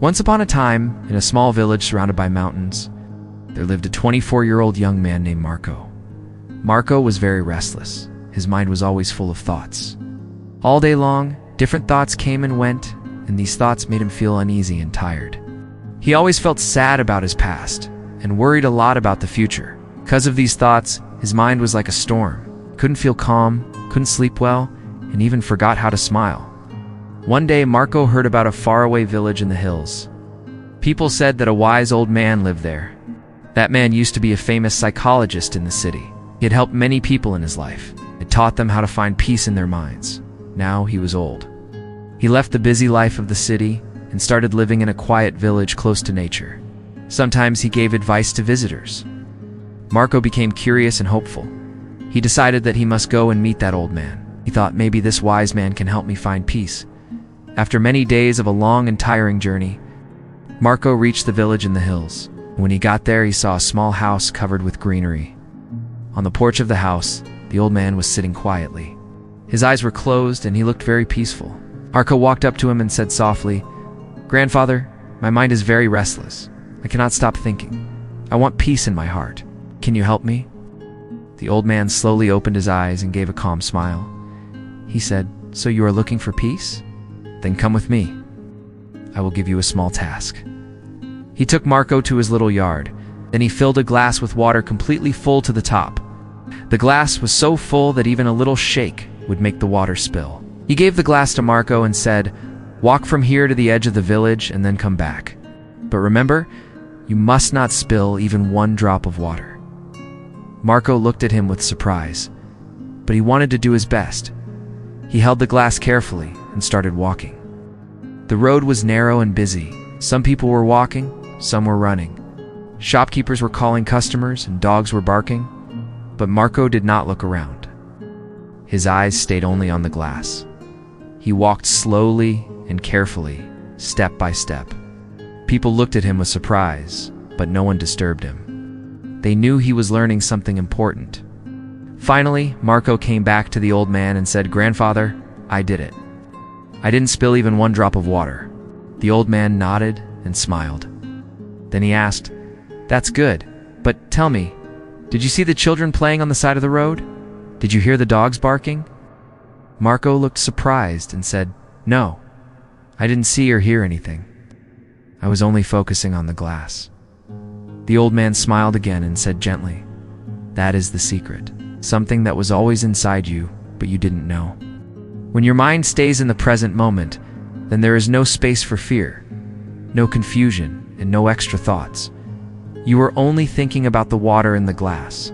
Once upon a time, in a small village surrounded by mountains, there lived a 24-year-old young man named Marco. Marco was very restless. His mind was always full of thoughts. All day long, different thoughts came and went, and these thoughts made him feel uneasy and tired. He always felt sad about his past and worried a lot about the future. Because of these thoughts, his mind was like a storm. Couldn't feel calm, couldn't sleep well, and even forgot how to smile. One day, Marco heard about a faraway village in the hills. People said that a wise old man lived there. That man used to be a famous psychologist in the city. He had helped many people in his life. It taught them how to find peace in their minds. Now he was old. He left the busy life of the city and started living in a quiet village close to nature. Sometimes he gave advice to visitors. Marco became curious and hopeful. He decided that he must go and meet that old man. He thought, maybe this wise man can help me find peace. After many days of a long and tiring journey, Marco reached the village in the hills. When he got there, he saw a small house covered with greenery. On the porch of the house, the old man was sitting quietly. His eyes were closed and he looked very peaceful. Marco walked up to him and said softly, "Grandfather, my mind is very restless. I cannot stop thinking. I want peace in my heart. Can you help me?" The old man slowly opened his eyes and gave a calm smile. He said, "So you are looking for peace? Then come with me. I will give you a small task." He took Marco to his little yard. Then he filled a glass with water completely full to the top. The glass was so full that even a little shake would make the water spill. He gave the glass to Marco and said, "Walk from here to the edge of the village and then come back. But remember, you must not spill even one drop of water." Marco looked at him with surprise, but he wanted to do his best. He held the glass carefully and started walking. The road was narrow and busy. Some people were walking, some were running. Shopkeepers were calling customers and dogs were barking, but Marco did not look around. His eyes stayed only on the glass. He walked slowly and carefully, step by step. People looked at him with surprise, but no one disturbed him. They knew he was learning something important. Finally, Marco came back to the old man and said, "Grandfather, I did it. I didn't spill even one drop of water." The old man nodded and smiled. Then he asked, "That's good, but tell me, did you see the children playing on the side of the road? Did you hear the dogs barking?" Marco looked surprised and said, "No, I didn't see or hear anything. I was only focusing on the glass." The old man smiled again and said gently, "That is the secret. Something that was always inside you, but you didn't know. When your mind stays in the present moment, then there is no space for fear, no confusion, and no extra thoughts. You were only thinking about the water in the glass.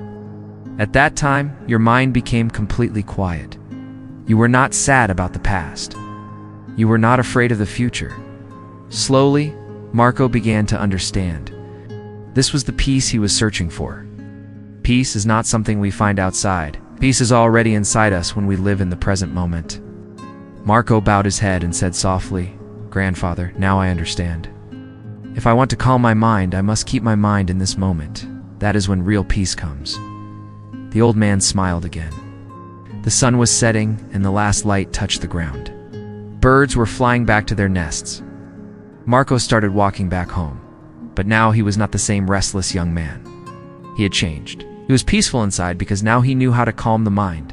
At that time, your mind became completely quiet. You were not sad about the past. You were not afraid of the future." Slowly, Marco began to understand. This was the peace he was searching for. Peace is not something we find outside. Peace is already inside us when we live in the present moment. Marco bowed his head and said softly, "Grandfather, now I understand. If I want to calm my mind, I must keep my mind in this moment. That is when real peace comes." The old man smiled again. The sun was setting and the last light touched the ground. Birds were flying back to their nests. Marco started walking back home, but now he was not the same restless young man. He had changed. He was peaceful inside because now he knew how to calm the mind.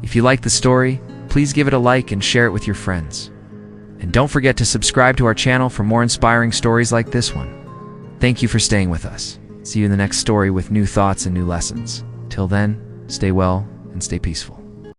If you liked the story, please give it a like and share it with your friends. And don't forget to subscribe to our channel for more inspiring stories like this one. Thank you for staying with us. See you in the next story with new thoughts and new lessons. Till then, stay well and stay peaceful.